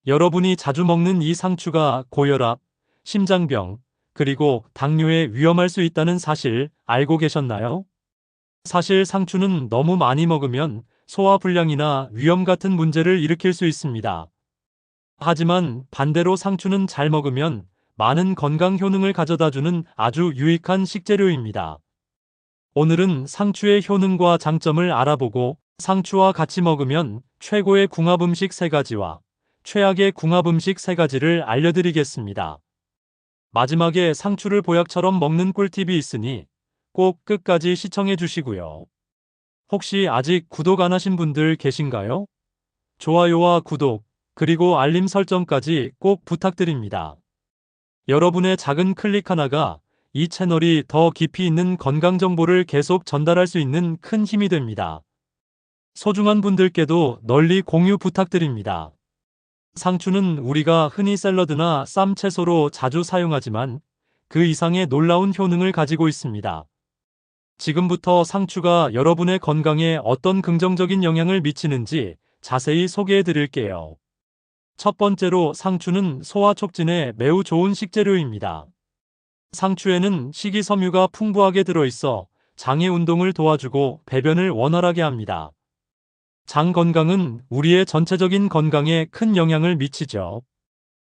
여러분이 자주 먹는 이 상추가 고혈압, 심장병, 그리고 당뇨에 위험할 수 있다는 사실 알고 계셨나요? 사실 상추는 너무 많이 먹으면 소화불량이나 위염 같은 문제를 일으킬 수 있습니다. 하지만 반대로 상추는 잘 먹으면 많은 건강 효능을 가져다주는 아주 유익한 식재료입니다. 오늘은 상추의 효능과 장점을 알아보고 상추와 같이 먹으면 최고의 궁합 음식 3가지와 최악의 궁합 음식 3가지를 알려드리겠습니다. 마지막에 상추를 보약처럼 먹는 꿀팁이 있으니 꼭 끝까지 시청해 주시고요. 혹시 아직 구독 안 하신 분들 계신가요? 좋아요와 구독, 그리고 알림 설정까지 꼭 부탁드립니다. 여러분의 작은 클릭 하나가 이 채널이 더 깊이 있는 건강 정보를 계속 전달할 수 있는 큰 힘이 됩니다. 소중한 분들께도 널리 공유 부탁드립니다. 상추는 우리가 흔히 샐러드나 쌈 채소로 자주 사용하지만 그 이상의 놀라운 효능을 가지고 있습니다. 지금부터 상추가 여러분의 건강에 어떤 긍정적인 영향을 미치는지 자세히 소개해 드릴게요. 첫 번째로 상추는 소화 촉진에 매우 좋은 식재료입니다. 상추에는 식이섬유가 풍부하게 들어있어 장의 운동을 도와주고 배변을 원활하게 합니다. 장 건강은 우리의 전체적인 건강에 큰 영향을 미치죠.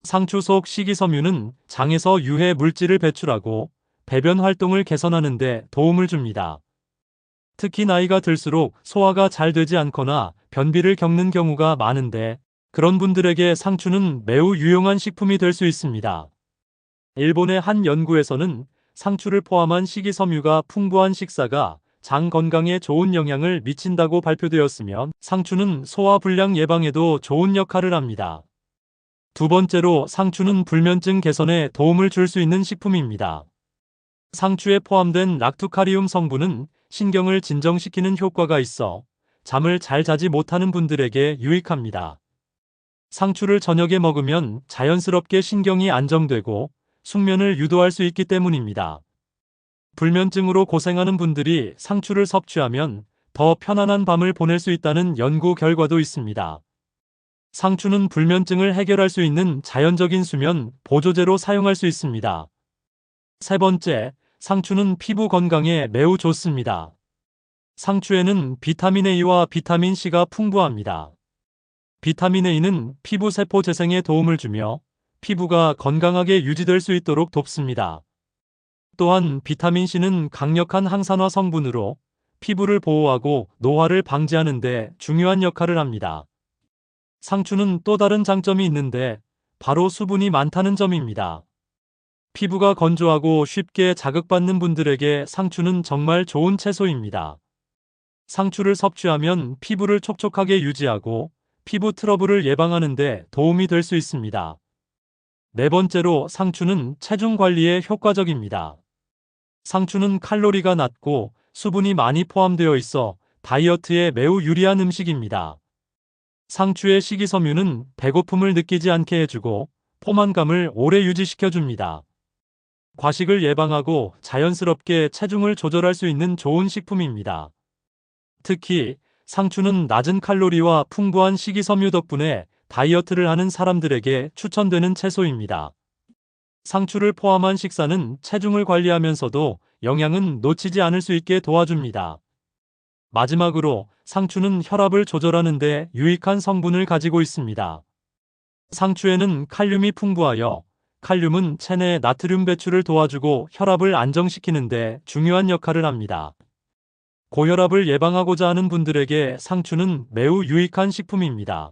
상추 속 식이섬유는 장에서 유해 물질을 배출하고 배변 활동을 개선하는 데 도움을 줍니다. 특히 나이가 들수록 소화가 잘 되지 않거나 변비를 겪는 경우가 많은데 그런 분들에게 상추는 매우 유용한 식품이 될 수 있습니다. 일본의 한 연구에서는 상추를 포함한 식이섬유가 풍부한 식사가 장 건강에 좋은 영향을 미친다고 발표되었으며 상추는 소화불량 예방에도 좋은 역할을 합니다. 두 번째로 상추는 불면증 개선에 도움을 줄 수 있는 식품입니다. 상추에 포함된 락투카리움 성분은 신경을 진정시키는 효과가 있어 잠을 잘 자지 못하는 분들에게 유익합니다. 상추를 저녁에 먹으면 자연스럽게 신경이 안정되고 숙면을 유도할 수 있기 때문입니다. 불면증으로 고생하는 분들이 상추를 섭취하면 더 편안한 밤을 보낼 수 있다는 연구 결과도 있습니다. 상추는 불면증을 해결할 수 있는 자연적인 수면 보조제로 사용할 수 있습니다. 세 번째, 상추는 피부 건강에 매우 좋습니다. 상추에는 비타민 A와 비타민 C가 풍부합니다. 비타민 A는 피부 세포 재생에 도움을 주며 피부가 건강하게 유지될 수 있도록 돕습니다. 또한 비타민 C는 강력한 항산화 성분으로 피부를 보호하고 노화를 방지하는 데 중요한 역할을 합니다. 상추는 또 다른 장점이 있는데 바로 수분이 많다는 점입니다. 피부가 건조하고 쉽게 자극받는 분들에게 상추는 정말 좋은 채소입니다. 상추를 섭취하면 피부를 촉촉하게 유지하고 피부 트러블을 예방하는 데 도움이 될 수 있습니다. 네 번째로 상추는 체중 관리에 효과적입니다. 상추는 칼로리가 낮고 수분이 많이 포함되어 있어 다이어트에 매우 유리한 음식입니다. 상추의 식이섬유는 배고픔을 느끼지 않게 해주고 포만감을 오래 유지시켜줍니다. 과식을 예방하고 자연스럽게 체중을 조절할 수 있는 좋은 식품입니다. 특히 상추는 낮은 칼로리와 풍부한 식이섬유 덕분에 다이어트를 하는 사람들에게 추천되는 채소입니다. 상추를 포함한 식사는 체중을 관리하면서도 영양은 놓치지 않을 수 있게 도와줍니다. 마지막으로 상추는 혈압을 조절하는 데 유익한 성분을 가지고 있습니다. 상추에는 칼륨이 풍부하여 칼륨은 체내 나트륨 배출을 도와주고 혈압을 안정시키는 데 중요한 역할을 합니다. 고혈압을 예방하고자 하는 분들에게 상추는 매우 유익한 식품입니다.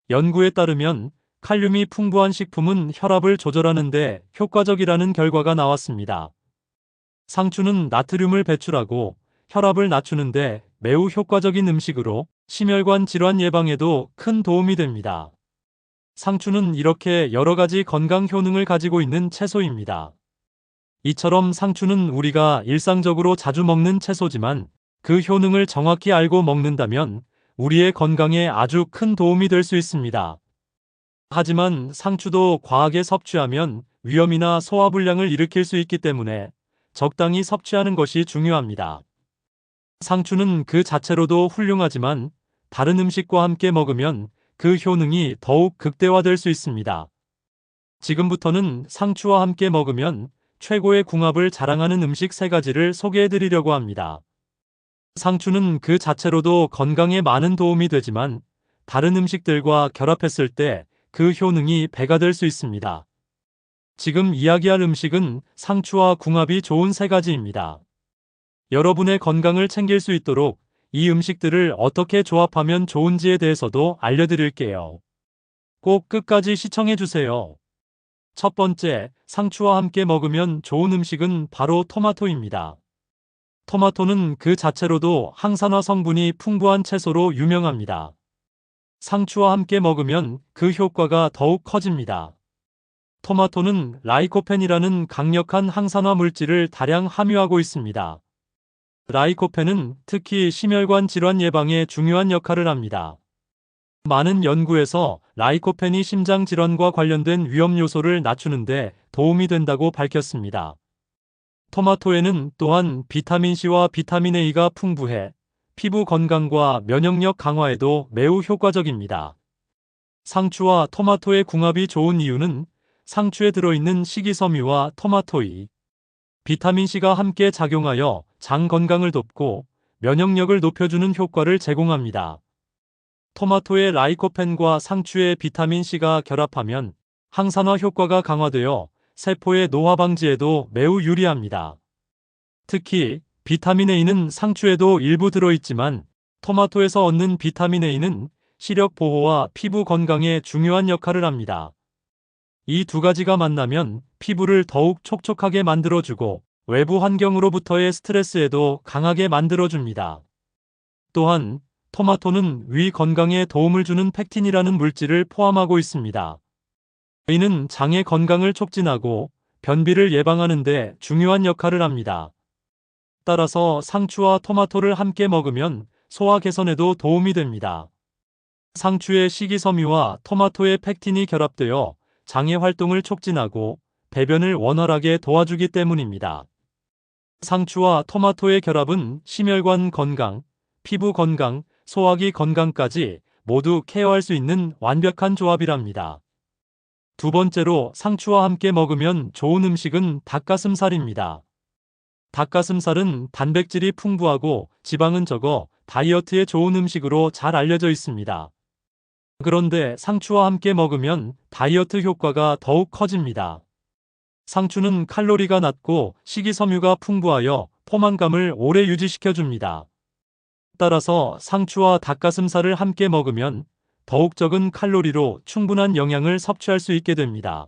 연구에 따르면 칼륨이 풍부한 식품은 혈압을 조절하는 데 효과적이라는 결과가 나왔습니다. 상추는 나트륨을 배출하고 혈압을 낮추는데 매우 효과적인 음식으로 심혈관 질환 예방에도 큰 도움이 됩니다. 상추는 이렇게 여러 가지 건강 효능을 가지고 있는 채소입니다. 이처럼 상추는 우리가 일상적으로 자주 먹는 채소지만 그 효능을 정확히 알고 먹는다면 우리의 건강에 아주 큰 도움이 될 수 있습니다. 하지만 상추도 과하게 섭취하면 위염이나 소화불량을 일으킬 수 있기 때문에 적당히 섭취하는 것이 중요합니다. 상추는 그 자체로도 훌륭하지만 다른 음식과 함께 먹으면 그 효능이 더욱 극대화될 수 있습니다. 지금부터는 상추와 함께 먹으면 최고의 궁합을 자랑하는 음식 3가지를 소개해 드리려고 합니다. 상추는 그 자체로도 건강에 많은 도움이 되지만 다른 음식들과 결합했을 때 그 효능이 배가 될 수 있습니다. 지금 이야기할 음식은 상추와 궁합이 좋은 3가지입니다. 여러분의 건강을 챙길 수 있도록 이 음식들을 어떻게 조합하면 좋은지에 대해서도 알려드릴게요. 꼭 끝까지 시청해주세요. 첫 번째, 상추와 함께 먹으면 좋은 음식은 바로 토마토입니다. 토마토는 그 자체로도 항산화 성분이 풍부한 채소로 유명합니다. 상추와 함께 먹으면 그 효과가 더욱 커집니다. 토마토는 라이코펜이라는 강력한 항산화 물질을 다량 함유하고 있습니다. 라이코펜은 특히 심혈관 질환 예방에 중요한 역할을 합니다. 많은 연구에서 라이코펜이 심장 질환과 관련된 위험 요소를 낮추는데 도움이 된다고 밝혔습니다. 토마토에는 또한 비타민C와 비타민 A가 풍부해 피부 건강과 면역력 강화에도 매우 효과적입니다. 상추와 토마토의 궁합이 좋은 이유는 상추에 들어있는 식이섬유와 토마토의 비타민C가 함께 작용하여 장 건강을 돕고 면역력을 높여주는 효과를 제공합니다. 토마토의 라이코펜과 상추의 비타민C가 결합하면 항산화 효과가 강화되어 세포의 노화 방지에도 매우 유리합니다. 특히 비타민 A는 상추에도 일부 들어있지만 토마토에서 얻는 비타민 A는 시력 보호와 피부 건강에 중요한 역할을 합니다. 이 2가지가 만나면 피부를 더욱 촉촉하게 만들어주고 외부 환경으로부터의 스트레스에도 강하게 만들어줍니다. 또한 토마토는 위 건강에 도움을 주는 팩틴이라는 물질을 포함하고 있습니다. 이는 장의 건강을 촉진하고 변비를 예방하는 데 중요한 역할을 합니다. 따라서 상추와 토마토를 함께 먹으면 소화 개선에도 도움이 됩니다. 상추의 식이섬유와 토마토의 팩틴이 결합되어 장의 활동을 촉진하고 배변을 원활하게 도와주기 때문입니다. 상추와 토마토의 결합은 심혈관 건강, 피부 건강, 소화기 건강까지 모두 케어할 수 있는 완벽한 조합이랍니다. 두 번째로 상추와 함께 먹으면 좋은 음식은 닭가슴살입니다. 닭가슴살은 단백질이 풍부하고 지방은 적어 다이어트에 좋은 음식으로 잘 알려져 있습니다. 그런데 상추와 함께 먹으면 다이어트 효과가 더욱 커집니다. 상추는 칼로리가 낮고 식이섬유가 풍부하여 포만감을 오래 유지시켜줍니다. 따라서 상추와 닭가슴살을 함께 먹으면 더욱 적은 칼로리로 충분한 영양을 섭취할 수 있게 됩니다.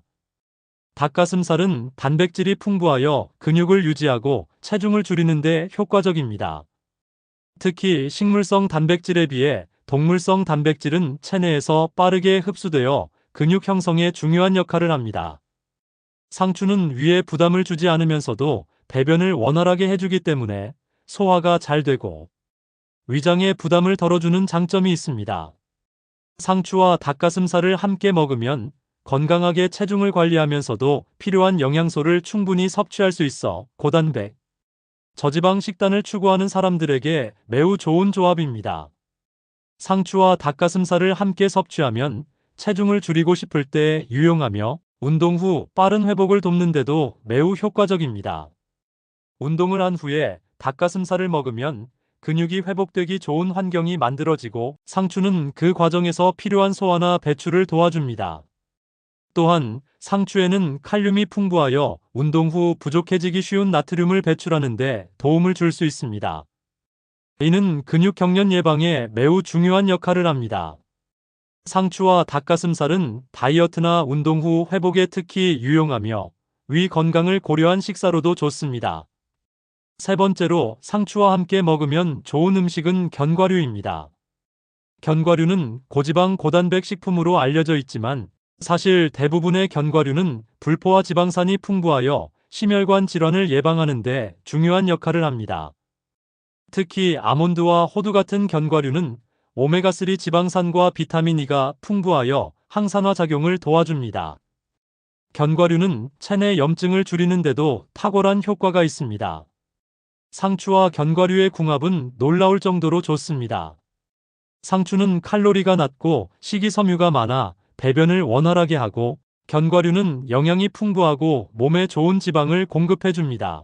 닭가슴살은 단백질이 풍부하여 근육을 유지하고 체중을 줄이는 데 효과적입니다. 특히 식물성 단백질에 비해 동물성 단백질은 체내에서 빠르게 흡수되어 근육 형성에 중요한 역할을 합니다. 상추는 위에 부담을 주지 않으면서도 배변을 원활하게 해주기 때문에 소화가 잘 되고 위장에 부담을 덜어주는 장점이 있습니다. 상추와 닭가슴살을 함께 먹으면 건강하게 체중을 관리하면서도 필요한 영양소를 충분히 섭취할 수 있어 고단백, 저지방 식단을 추구하는 사람들에게 매우 좋은 조합입니다. 상추와 닭가슴살을 함께 섭취하면 체중을 줄이고 싶을 때 유용하며 운동 후 빠른 회복을 돕는 데도 매우 효과적입니다. 운동을 한 후에 닭가슴살을 먹으면 근육이 회복되기 좋은 환경이 만들어지고 상추는 그 과정에서 필요한 소화나 배출을 도와줍니다. 또한 상추에는 칼륨이 풍부하여 운동 후 부족해지기 쉬운 나트륨을 배출하는 데 도움을 줄 수 있습니다. 이는 근육 경련 예방에 매우 중요한 역할을 합니다. 상추와 닭가슴살은 다이어트나 운동 후 회복에 특히 유용하며 위 건강을 고려한 식사로도 좋습니다. 세 번째로 상추와 함께 먹으면 좋은 음식은 견과류입니다. 견과류는 고지방 고단백 식품으로 알려져 있지만 사실 대부분의 견과류는 불포화 지방산이 풍부하여 심혈관 질환을 예방하는 데 중요한 역할을 합니다. 특히 아몬드와 호두 같은 견과류는 오메가3 지방산과 비타민 E가 풍부하여 항산화 작용을 도와줍니다. 견과류는 체내 염증을 줄이는 데도 탁월한 효과가 있습니다. 상추와 견과류의 궁합은 놀라울 정도로 좋습니다. 상추는 칼로리가 낮고 식이섬유가 많아 배변을 원활하게 하고, 견과류는 영양이 풍부하고 몸에 좋은 지방을 공급해 줍니다.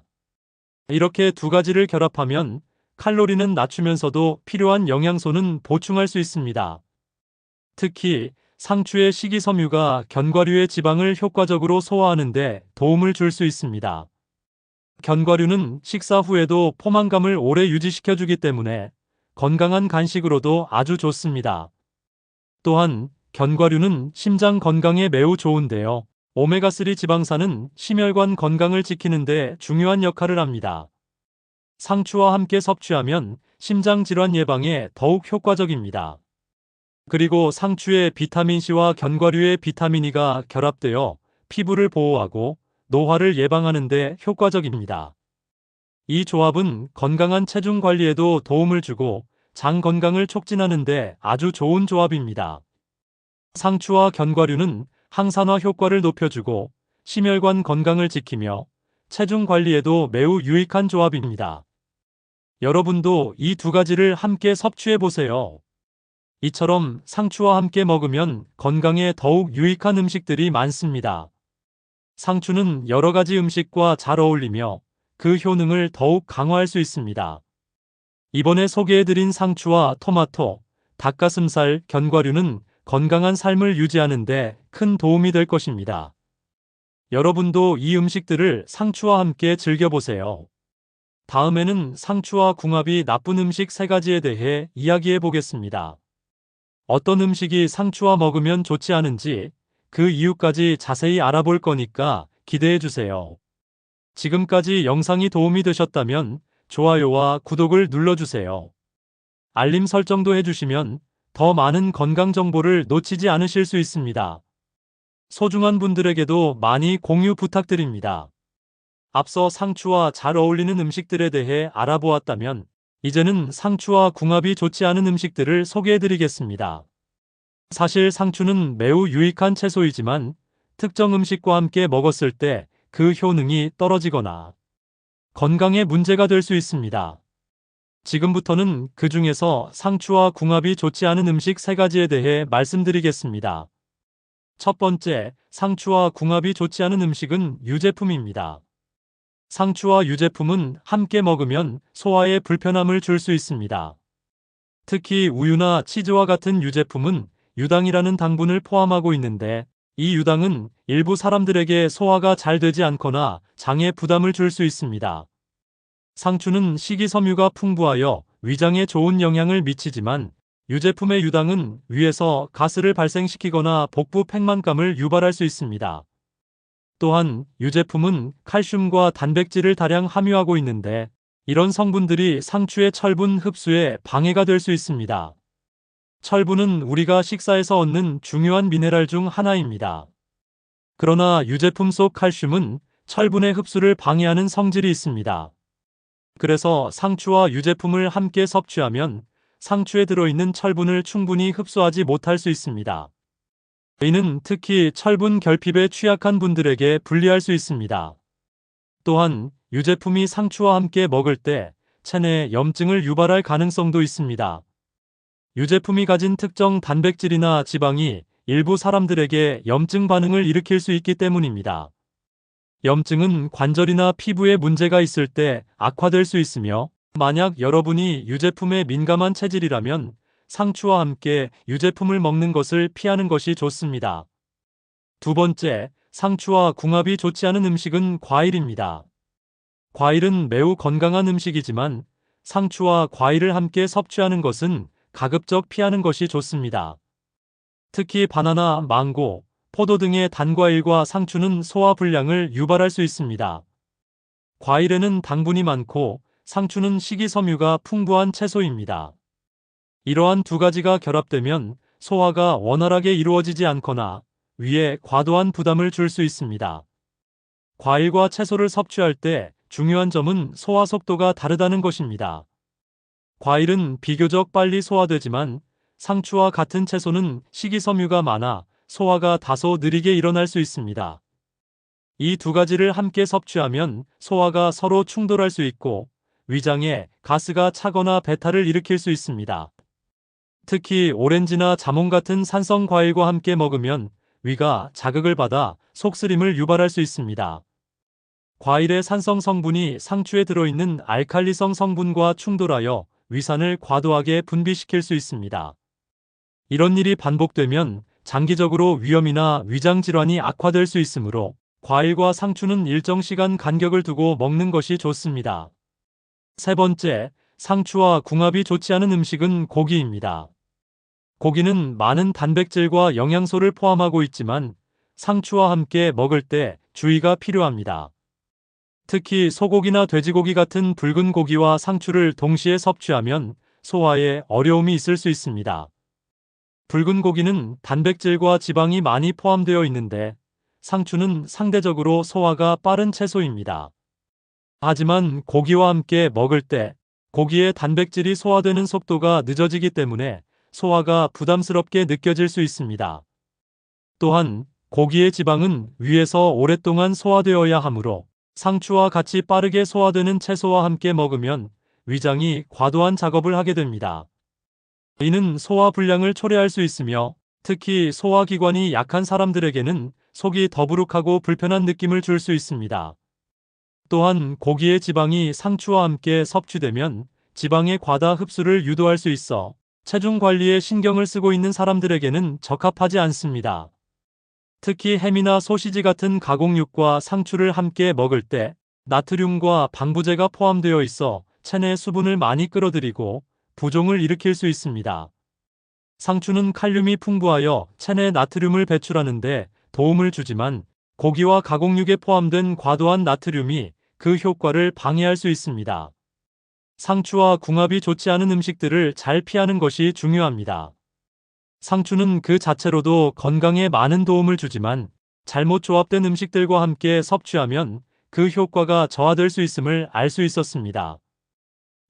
이렇게 두 가지를 결합하면 칼로리는 낮추면서도 필요한 영양소는 보충할 수 있습니다. 특히 상추의 식이섬유가 견과류의 지방을 효과적으로 소화하는 데 도움을 줄 수 있습니다. 견과류는 식사 후에도 포만감을 오래 유지시켜 주기 때문에 건강한 간식으로도 아주 좋습니다. 또한 견과류는 심장 건강에 매우 좋은데요. 오메가3 지방산은 심혈관 건강을 지키는 데 중요한 역할을 합니다. 상추와 함께 섭취하면 심장 질환 예방에 더욱 효과적입니다. 그리고 상추의 비타민C와 견과류의 비타민 E가 결합되어 피부를 보호하고 노화를 예방하는 데 효과적입니다. 이 조합은 건강한 체중 관리에도 도움을 주고 장 건강을 촉진하는 데 아주 좋은 조합입니다. 상추와 견과류는 항산화 효과를 높여주고 심혈관 건강을 지키며 체중 관리에도 매우 유익한 조합입니다. 여러분도 이 두 가지를 함께 섭취해 보세요. 이처럼 상추와 함께 먹으면 건강에 더욱 유익한 음식들이 많습니다. 상추는 여러 가지 음식과 잘 어울리며 그 효능을 더욱 강화할 수 있습니다. 이번에 소개해드린 상추와 토마토, 닭가슴살, 견과류는 건강한 삶을 유지하는 데 큰 도움이 될 것입니다. 여러분도 이 음식들을 상추와 함께 즐겨보세요. 다음에는 상추와 궁합이 나쁜 음식 3가지에 대해 이야기해 보겠습니다. 어떤 음식이 상추와 먹으면 좋지 않은지 그 이유까지 자세히 알아볼 거니까 기대해 주세요. 지금까지 영상이 도움이 되셨다면 좋아요와 구독을 눌러주세요. 알림 설정도 해주시면 더 많은 건강 정보를 놓치지 않으실 수 있습니다. 소중한 분들에게도 많이 공유 부탁드립니다. 앞서 상추와 잘 어울리는 음식들에 대해 알아보았다면 이제는 상추와 궁합이 좋지 않은 음식들을 소개해드리겠습니다. 사실 상추는 매우 유익한 채소이지만 특정 음식과 함께 먹었을 때 그 효능이 떨어지거나 건강에 문제가 될 수 있습니다. 지금부터는 그 중에서 상추와 궁합이 좋지 않은 음식 3가지에 대해 말씀드리겠습니다. 첫 번째, 상추와 궁합이 좋지 않은 음식은 유제품입니다. 상추와 유제품은 함께 먹으면 소화에 불편함을 줄 수 있습니다. 특히 우유나 치즈와 같은 유제품은 유당이라는 당분을 포함하고 있는데 이 유당은 일부 사람들에게 소화가 잘 되지 않거나 장에 부담을 줄 수 있습니다. 상추는 식이섬유가 풍부하여 위장에 좋은 영향을 미치지만 유제품의 유당은 위에서 가스를 발생시키거나 복부 팽만감을 유발할 수 있습니다. 또한 유제품은 칼슘과 단백질을 다량 함유하고 있는데 이런 성분들이 상추의 철분 흡수에 방해가 될 수 있습니다. 철분은 우리가 식사에서 얻는 중요한 미네랄 중 하나입니다. 그러나 유제품 속 칼슘은 철분의 흡수를 방해하는 성질이 있습니다. 그래서 상추와 유제품을 함께 섭취하면 상추에 들어있는 철분을 충분히 흡수하지 못할 수 있습니다. 이는 특히 철분 결핍에 취약한 분들에게 불리할 수 있습니다. 또한 유제품이 상추와 함께 먹을 때 체내 염증을 유발할 가능성도 있습니다. 유제품이 가진 특정 단백질이나 지방이 일부 사람들에게 염증 반응을 일으킬 수 있기 때문입니다. 염증은 관절이나 피부에 문제가 있을 때 악화될 수 있으며 만약 여러분이 유제품에 민감한 체질이라면 상추와 함께 유제품을 먹는 것을 피하는 것이 좋습니다. 두 번째, 상추와 궁합이 좋지 않은 음식은 과일입니다. 과일은 매우 건강한 음식이지만 상추와 과일을 함께 섭취하는 것은 가급적 피하는 것이 좋습니다. 특히 바나나, 망고, 포도 등의 단과일과 상추는 소화 불량을 유발할 수 있습니다. 과일에는 당분이 많고 상추는 식이섬유가 풍부한 채소입니다. 이러한 두 가지가 결합되면 소화가 원활하게 이루어지지 않거나 위에 과도한 부담을 줄 수 있습니다. 과일과 채소를 섭취할 때 중요한 점은 소화 속도가 다르다는 것입니다. 과일은 비교적 빨리 소화되지만 상추와 같은 채소는 식이섬유가 많아 소화가 다소 느리게 일어날 수 있습니다. 이 두 가지를 함께 섭취하면 소화가 서로 충돌할 수 있고 위장에 가스가 차거나 배탈을 일으킬 수 있습니다. 특히 오렌지나 자몽 같은 산성 과일과 함께 먹으면 위가 자극을 받아 속쓰림을 유발할 수 있습니다. 과일의 산성 성분이 상추에 들어있는 알칼리성 성분과 충돌하여 위산을 과도하게 분비시킬 수 있습니다. 이런 일이 반복되면 장기적으로 위염이나 위장 질환이 악화될 수 있으므로 과일과 상추는 일정 시간 간격을 두고 먹는 것이 좋습니다. 세 번째, 상추와 궁합이 좋지 않은 음식은 고기입니다. 고기는 많은 단백질과 영양소를 포함하고 있지만 상추와 함께 먹을 때 주의가 필요합니다. 특히 소고기나 돼지고기 같은 붉은 고기와 상추를 동시에 섭취하면 소화에 어려움이 있을 수 있습니다. 붉은 고기는 단백질과 지방이 많이 포함되어 있는데 상추는 상대적으로 소화가 빠른 채소입니다. 하지만 고기와 함께 먹을 때 고기의 단백질이 소화되는 속도가 늦어지기 때문에 소화가 부담스럽게 느껴질 수 있습니다. 또한 고기의 지방은 위에서 오랫동안 소화되어야 하므로 상추와 같이 빠르게 소화되는 채소와 함께 먹으면 위장이 과도한 작업을 하게 됩니다. 이는 소화 불량을 초래할 수 있으며 특히 소화기관이 약한 사람들에게는 속이 더부룩하고 불편한 느낌을 줄 수 있습니다. 또한 고기의 지방이 상추와 함께 섭취되면 지방의 과다 흡수를 유도할 수 있어 체중 관리에 신경을 쓰고 있는 사람들에게는 적합하지 않습니다. 특히 햄이나 소시지 같은 가공육과 상추를 함께 먹을 때 나트륨과 방부제가 포함되어 있어 체내 수분을 많이 끌어들이고 부종을 일으킬 수 있습니다. 상추는 칼륨이 풍부하여 체내 나트륨을 배출하는데 도움을 주지만 고기와 가공육에 포함된 과도한 나트륨이 그 효과를 방해할 수 있습니다. 상추와 궁합이 좋지 않은 음식들을 잘 피하는 것이 중요합니다. 상추는 그 자체로도 건강에 많은 도움을 주지만 잘못 조합된 음식들과 함께 섭취하면 그 효과가 저하될 수 있음을 알 수 있었습니다.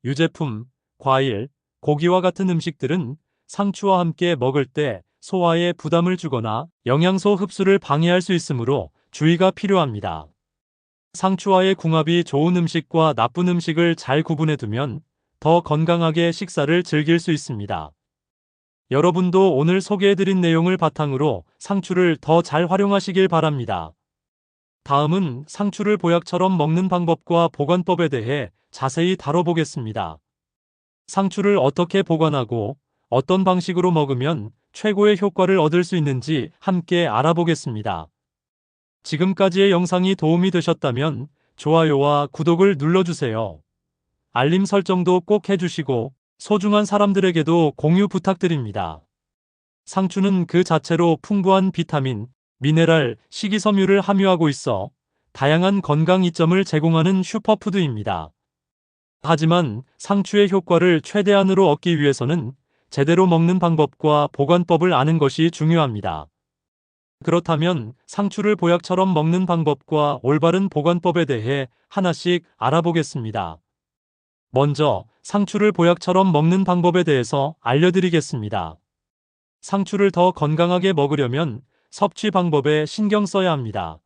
유제품, 과일, 고기와 같은 음식들은 상추와 함께 먹을 때 소화에 부담을 주거나 영양소 흡수를 방해할 수 있으므로 주의가 필요합니다. 상추와의 궁합이 좋은 음식과 나쁜 음식을 잘 구분해 두면 더 건강하게 식사를 즐길 수 있습니다. 여러분도 오늘 소개해드린 내용을 바탕으로 상추를 더 잘 활용하시길 바랍니다. 다음은 상추를 보약처럼 먹는 방법과 보관법에 대해 자세히 다뤄보겠습니다. 상추를 어떻게 보관하고 어떤 방식으로 먹으면 최고의 효과를 얻을 수 있는지 함께 알아보겠습니다. 지금까지의 영상이 도움이 되셨다면 좋아요와 구독을 눌러주세요. 알림 설정도 꼭 해주시고 소중한 사람들에게도 공유 부탁드립니다. 상추는 그 자체로 풍부한 비타민, 미네랄, 식이섬유를 함유하고 있어 다양한 건강 이점을 제공하는 슈퍼푸드입니다. 하지만 상추의 효과를 최대한으로 얻기 위해서는 제대로 먹는 방법과 보관법을 아는 것이 중요합니다. 그렇다면 상추를 보약처럼 먹는 방법과 올바른 보관법에 대해 하나씩 알아보겠습니다. 먼저 상추를 보약처럼 먹는 방법에 대해서 알려드리겠습니다. 상추를 더 건강하게 먹으려면 섭취 방법에 신경 써야 합니다.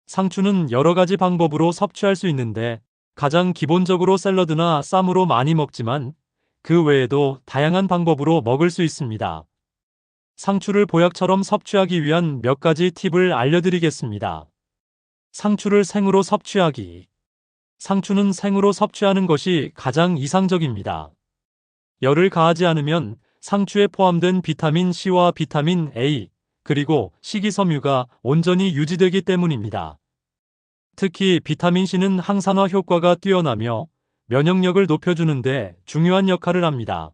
상추는 여러 가지 방법으로 섭취할 수 있는데 가장 기본적으로 샐러드나 쌈으로 많이 먹지만 그 외에도 다양한 방법으로 먹을 수 있습니다. 상추를 보약처럼 섭취하기 위한 몇 가지 팁을 알려드리겠습니다. 상추를 생으로 섭취하기. 상추는 생으로 섭취하는 것이 가장 이상적입니다. 열을 가하지 않으면 상추에 포함된 비타민 C와 비타민 A, 그리고 식이섬유가 온전히 유지되기 때문입니다. 특히 비타민 C는 항산화 효과가 뛰어나며 면역력을 높여주는데 중요한 역할을 합니다.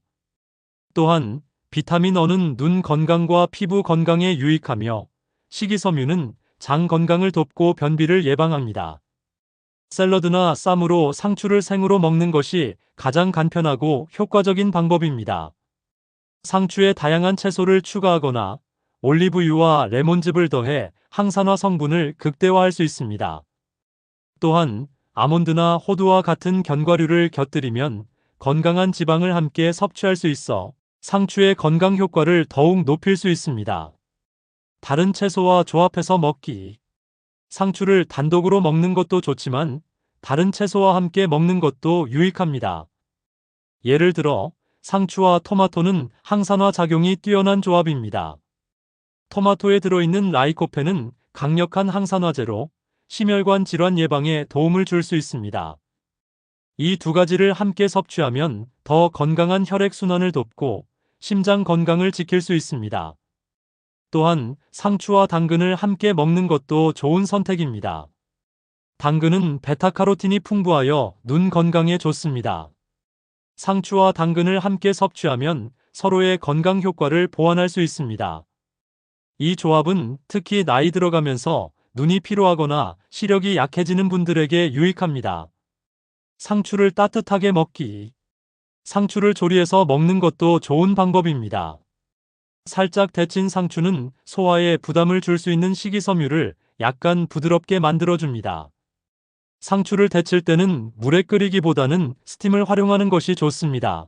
또한 비타민 E는 눈 건강과 피부 건강에 유익하며 식이섬유는 장 건강을 돕고 변비를 예방합니다. 샐러드나 쌈으로 상추를 생으로 먹는 것이 가장 간편하고 효과적인 방법입니다. 상추에 다양한 채소를 추가하거나 올리브유와 레몬즙을 더해 항산화 성분을 극대화할 수 있습니다. 또한 아몬드나 호두와 같은 견과류를 곁들이면 건강한 지방을 함께 섭취할 수 있어 상추의 건강 효과를 더욱 높일 수 있습니다. 다른 채소와 조합해서 먹기. 상추를 단독으로 먹는 것도 좋지만 다른 채소와 함께 먹는 것도 유익합니다. 예를 들어 상추와 토마토는 항산화 작용이 뛰어난 조합입니다. 토마토에 들어있는 라이코펜은 강력한 항산화제로 심혈관 질환 예방에 도움을 줄 수 있습니다. 이 두 가지를 함께 섭취하면 더 건강한 혈액순환을 돕고 심장 건강을 지킬 수 있습니다. 또한 상추와 당근을 함께 먹는 것도 좋은 선택입니다. 당근은 베타카로틴이 풍부하여 눈 건강에 좋습니다. 상추와 당근을 함께 섭취하면 서로의 건강 효과를 보완할 수 있습니다. 이 조합은 특히 나이 들어가면서 눈이 피로하거나 시력이 약해지는 분들에게 유익합니다. 상추를 따뜻하게 먹기. 상추를 조리해서 먹는 것도 좋은 방법입니다. 살짝 데친 상추는 소화에 부담을 줄 수 있는 식이섬유를 약간 부드럽게 만들어줍니다. 상추를 데칠 때는 물에 끓이기보다는 스팀을 활용하는 것이 좋습니다.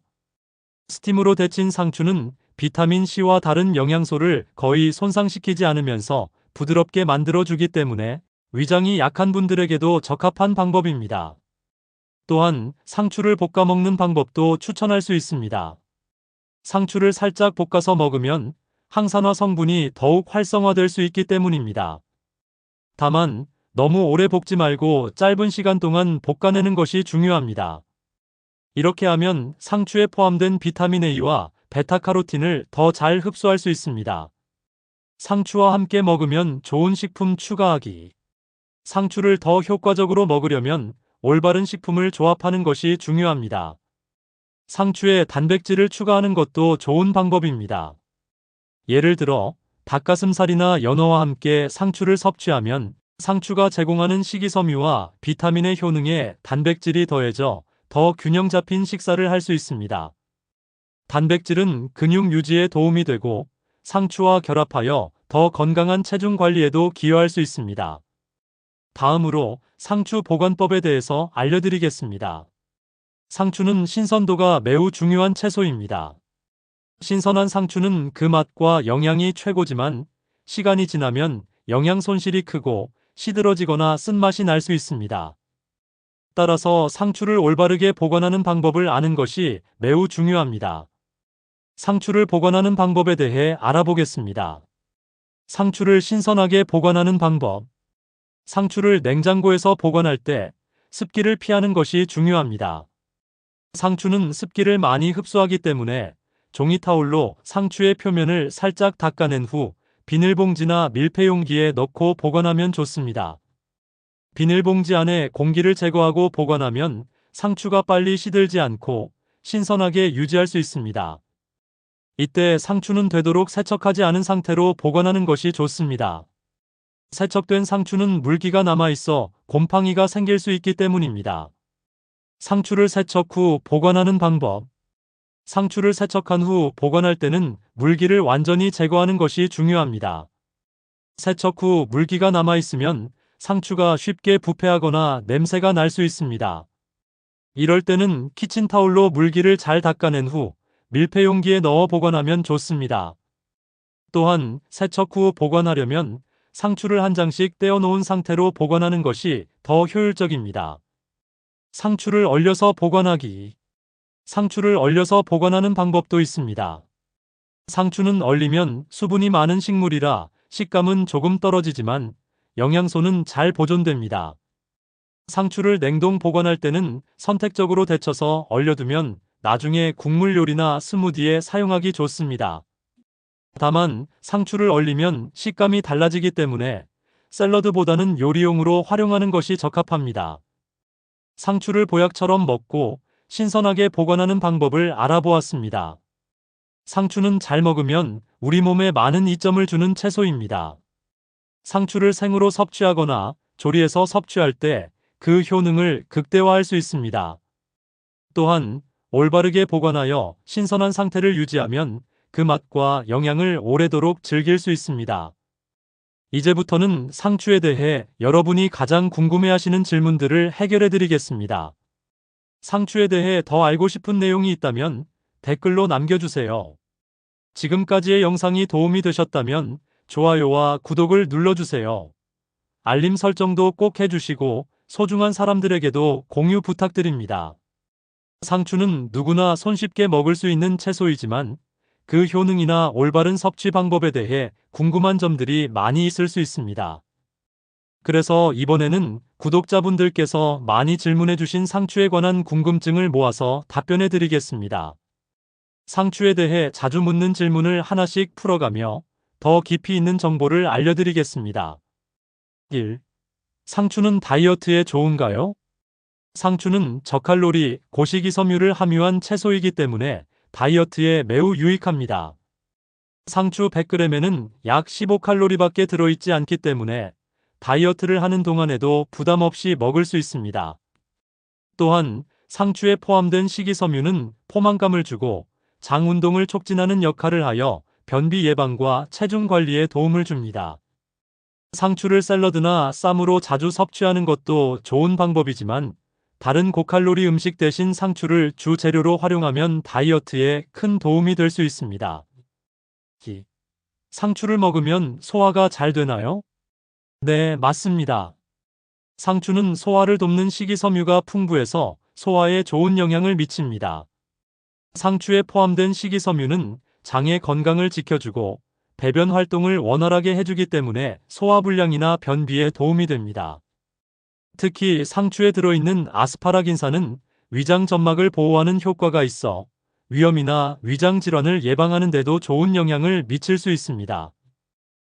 스팀으로 데친 상추는 비타민C와 다른 영양소를 거의 손상시키지 않으면서 부드럽게 만들어주기 때문에 위장이 약한 분들에게도 적합한 방법입니다. 또한 상추를 볶아 먹는 방법도 추천할 수 있습니다. 상추를 살짝 볶아서 먹으면 항산화 성분이 더욱 활성화될 수 있기 때문입니다. 다만 너무 오래 볶지 말고 짧은 시간 동안 볶아내는 것이 중요합니다. 이렇게 하면 상추에 포함된 비타민 A와 베타카로틴을 더 잘 흡수할 수 있습니다. 상추와 함께 먹으면 좋은 식품 추가하기. 상추를 더 효과적으로 먹으려면 올바른 식품을 조합하는 것이 중요합니다. 상추에 단백질을 추가하는 것도 좋은 방법입니다. 예를 들어 닭가슴살이나 연어와 함께 상추를 섭취하면 상추가 제공하는 식이섬유와 비타민의 효능에 단백질이 더해져 더 균형 잡힌 식사를 할 수 있습니다. 단백질은 근육 유지에 도움이 되고 상추와 결합하여 더 건강한 체중 관리에도 기여할 수 있습니다. 다음으로 상추 보관법에 대해서 알려드리겠습니다. 상추는 신선도가 매우 중요한 채소입니다. 신선한 상추는 그 맛과 영양이 최고지만 시간이 지나면 영양 손실이 크고 시들어지거나 쓴맛이 날 수 있습니다. 따라서 상추를 올바르게 보관하는 방법을 아는 것이 매우 중요합니다. 상추를 보관하는 방법에 대해 알아보겠습니다. 상추를 신선하게 보관하는 방법. 상추를 냉장고에서 보관할 때 습기를 피하는 것이 중요합니다. 상추는 습기를 많이 흡수하기 때문에 종이 타올로 상추의 표면을 살짝 닦아낸 후 비닐봉지나 밀폐용기에 넣고 보관하면 좋습니다. 비닐봉지 안에 공기를 제거하고 보관하면 상추가 빨리 시들지 않고 신선하게 유지할 수 있습니다. 이때 상추는 되도록 세척하지 않은 상태로 보관하는 것이 좋습니다. 세척된 상추는 물기가 남아있어 곰팡이가 생길 수 있기 때문입니다. 상추를 세척 후 보관하는 방법. 상추를 세척한 후 보관할 때는 물기를 완전히 제거하는 것이 중요합니다. 세척 후 물기가 남아있으면 상추가 쉽게 부패하거나 냄새가 날 수 있습니다. 이럴 때는 키친타올로 물기를 잘 닦아낸 후 밀폐용기에 넣어 보관하면 좋습니다. 또한 세척 후 보관하려면 상추를 한 장씩 떼어놓은 상태로 보관하는 것이 더 효율적입니다. 상추를 얼려서 보관하기. 상추를 얼려서 보관하는 방법도 있습니다. 상추는 얼리면 수분이 많은 식물이라 식감은 조금 떨어지지만 영양소는 잘 보존됩니다. 상추를 냉동 보관할 때는 선택적으로 데쳐서 얼려두면 나중에 국물 요리나 스무디에 사용하기 좋습니다. 다만 상추를 얼리면 식감이 달라지기 때문에 샐러드보다는 요리용으로 활용하는 것이 적합합니다. 상추를 보약처럼 먹고 신선하게 보관하는 방법을 알아보았습니다. 상추는 잘 먹으면 우리 몸에 많은 이점을 주는 채소입니다. 상추를 생으로 섭취하거나 조리해서 섭취할 때 그 효능을 극대화할 수 있습니다. 또한 올바르게 보관하여 신선한 상태를 유지하면 그 맛과 영양을 오래도록 즐길 수 있습니다. 이제부터는 상추에 대해 여러분이 가장 궁금해하시는 질문들을 해결해 드리겠습니다. 상추에 대해 더 알고 싶은 내용이 있다면 댓글로 남겨주세요. 지금까지의 영상이 도움이 되셨다면 좋아요와 구독을 눌러주세요. 알림 설정도 꼭 해주시고 소중한 사람들에게도 공유 부탁드립니다. 상추는 누구나 손쉽게 먹을 수 있는 채소이지만 그 효능이나 올바른 섭취 방법에 대해 궁금한 점들이 많이 있을 수 있습니다. 그래서 이번에는 구독자분들께서 많이 질문해 주신 상추에 관한 궁금증을 모아서 답변해 드리겠습니다. 상추에 대해 자주 묻는 질문을 하나씩 풀어가며 더 깊이 있는 정보를 알려드리겠습니다. 1. 상추는 다이어트에 좋은가요? 상추는 저칼로리, 고식이섬유를 함유한 채소이기 때문에 다이어트에 매우 유익합니다. 상추 100g에는 약 15칼로리밖에 들어있지 않기 때문에 다이어트를 하는 동안에도 부담 없이 먹을 수 있습니다. 또한 상추에 포함된 식이섬유는 포만감을 주고 장 운동을 촉진하는 역할을 하여 변비 예방과 체중 관리에 도움을 줍니다. 상추를 샐러드나 쌈으로 자주 섭취하는 것도 좋은 방법이지만 다른 고칼로리 음식 대신 상추를 주 재료로 활용하면 다이어트에 큰 도움이 될 수 있습니다. 상추를 먹으면 소화가 잘 되나요? 네, 맞습니다. 상추는 소화를 돕는 식이섬유가 풍부해서 소화에 좋은 영향을 미칩니다. 상추에 포함된 식이섬유는 장의 건강을 지켜주고 배변 활동을 원활하게 해주기 때문에 소화불량이나 변비에 도움이 됩니다. 특히 상추에 들어있는 아스파라긴산은 위장 점막을 보호하는 효과가 있어 위염이나 위장 질환을 예방하는 데도 좋은 영향을 미칠 수 있습니다.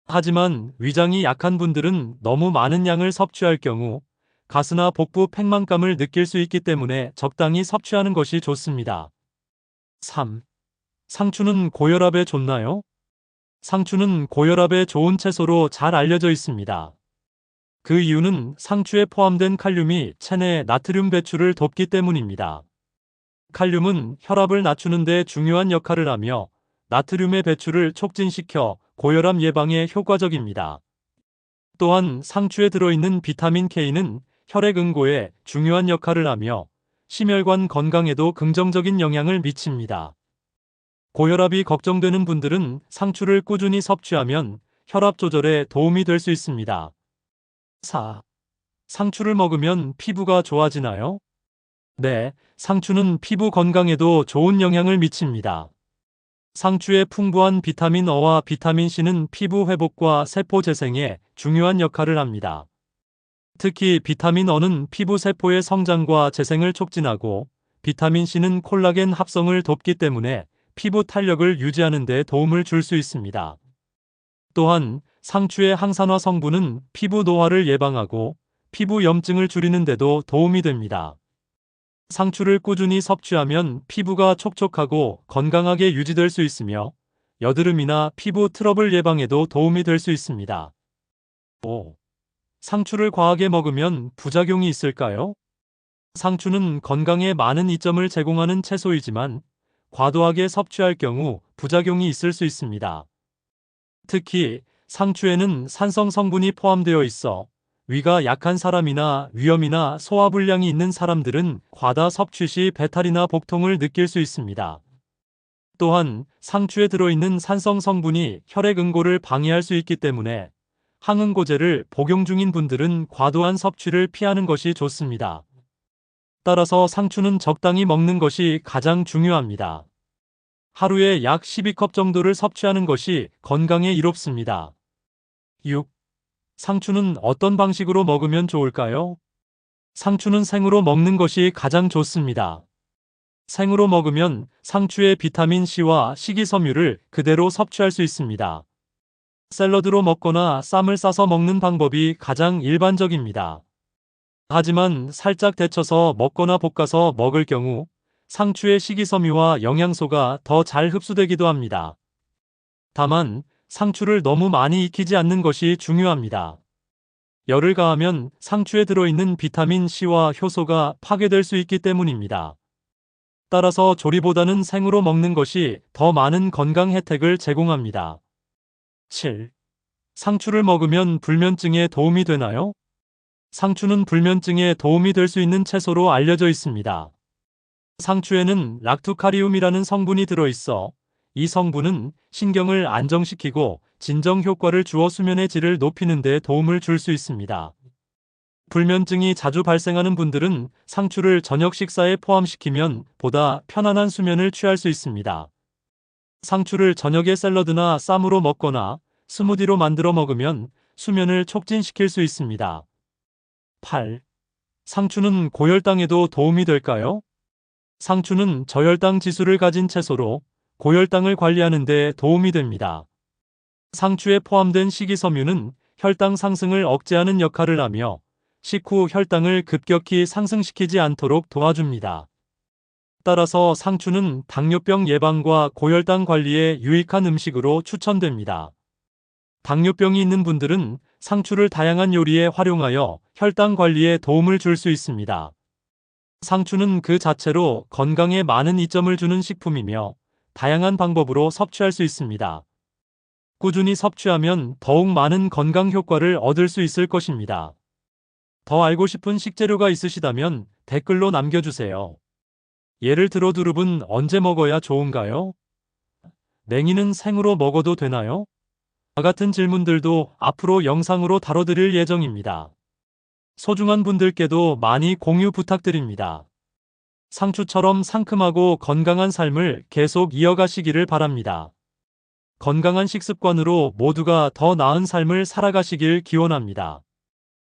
하지만 위장이 약한 분들은 너무 많은 양을 섭취할 경우 가스나 복부 팽만감을 느낄 수 있기 때문에 적당히 섭취하는 것이 좋습니다. 3. 상추는 고혈압에 좋나요? 상추는 고혈압에 좋은 채소로 잘 알려져 있습니다. 그 이유는 상추에 포함된 칼륨이 체내 나트륨 배출을 돕기 때문입니다. 칼륨은 혈압을 낮추는 데 중요한 역할을 하며 나트륨의 배출을 촉진시켜 고혈압 예방에 효과적입니다. 또한 상추에 들어있는 비타민 K는 혈액 응고에 중요한 역할을 하며 심혈관 건강에도 긍정적인 영향을 미칩니다. 고혈압이 걱정되는 분들은 상추를 꾸준히 섭취하면 혈압 조절에 도움이 될 수 있습니다. 4. 상추를 먹으면 피부가 좋아지나요? 네, 상추는 피부 건강에도 좋은 영향을 미칩니다. 상추의 풍부한 비타민 어와 비타민 C는 피부 회복과 세포 재생에 중요한 역할을 합니다. 특히 비타민 어는 피부 세포의 성장과 재생을 촉진하고 비타민 C는 콜라겐 합성을 돕기 때문에 피부 탄력을 유지하는 데 도움을 줄 수 있습니다. 또한 상추의 항산화 성분은 피부 노화를 예방하고 피부 염증을 줄이는 데도 도움이 됩니다. 상추를 꾸준히 섭취하면 피부가 촉촉하고 건강하게 유지될 수 있으며 여드름이나 피부 트러블 예방에도 도움이 될 수 있습니다. 5. 상추를 과하게 먹으면 부작용이 있을까요? 상추는 건강에 많은 이점을 제공하는 채소이지만 과도하게 섭취할 경우 부작용이 있을 수 있습니다. 특히 상추에는 산성 성분이 포함되어 있어 위가 약한 사람이나 위염이나 소화불량이 있는 사람들은 과다 섭취 시 배탈이나 복통을 느낄 수 있습니다. 또한 상추에 들어있는 산성 성분이 혈액 응고를 방해할 수 있기 때문에 항응고제를 복용 중인 분들은 과도한 섭취를 피하는 것이 좋습니다. 따라서 상추는 적당히 먹는 것이 가장 중요합니다. 하루에 약 12컵 정도를 섭취하는 것이 건강에 이롭습니다. 6. 상추는 어떤 방식으로 먹으면 좋을까요? 상추는 생으로 먹는 것이 가장 좋습니다. 생으로 먹으면 상추의 비타민 C와 식이섬유를 그대로 섭취할 수 있습니다. 샐러드로 먹거나 쌈을 싸서 먹는 방법이 가장 일반적입니다. 하지만 살짝 데쳐서 먹거나 볶아서 먹을 경우 상추의 식이섬유와 영양소가 더 잘 흡수되기도 합니다. 다만 상추를 너무 많이 익히지 않는 것이 중요합니다. 열을 가하면 상추에 들어있는 비타민 C와 효소가 파괴될 수 있기 때문입니다. 따라서 조리보다는 생으로 먹는 것이 더 많은 건강 혜택을 제공합니다. 7. 상추를 먹으면 불면증에 도움이 되나요? 상추는 불면증에 도움이 될 수 있는 채소로 알려져 있습니다. 상추에는 락투카리움이라는 성분이 들어있어 이 성분은 신경을 안정시키고 진정 효과를 주어 수면의 질을 높이는 데 도움을 줄 수 있습니다. 불면증이 자주 발생하는 분들은 상추를 저녁 식사에 포함시키면 보다 편안한 수면을 취할 수 있습니다. 상추를 저녁에 샐러드나 쌈으로 먹거나 스무디로 만들어 먹으면 수면을 촉진시킬 수 있습니다. 8. 상추는 고혈당에도 도움이 될까요? 상추는 저혈당 지수를 가진 채소로 고혈당을 관리하는 데 도움이 됩니다. 상추에 포함된 식이섬유는 혈당 상승을 억제하는 역할을 하며 식후 혈당을 급격히 상승시키지 않도록 도와줍니다. 따라서 상추는 당뇨병 예방과 고혈당 관리에 유익한 음식으로 추천됩니다. 당뇨병이 있는 분들은 상추를 다양한 요리에 활용하여 혈당 관리에 도움을 줄 수 있습니다. 상추는 그 자체로 건강에 많은 이점을 주는 식품이며 다양한 방법으로 섭취할 수 있습니다. 꾸준히 섭취하면 더욱 많은 건강 효과를 얻을 수 있을 것입니다. 더 알고 싶은 식재료가 있으시다면 댓글로 남겨주세요. 예를 들어 두릅은 언제 먹어야 좋은가요? 냉이는 생으로 먹어도 되나요? 과 같은 질문들도 앞으로 영상으로 다뤄드릴 예정입니다. 소중한 분들께도 많이 공유 부탁드립니다. 상추처럼 상큼하고 건강한 삶을 계속 이어가시기를 바랍니다. 건강한 식습관으로 모두가 더 나은 삶을 살아가시길 기원합니다.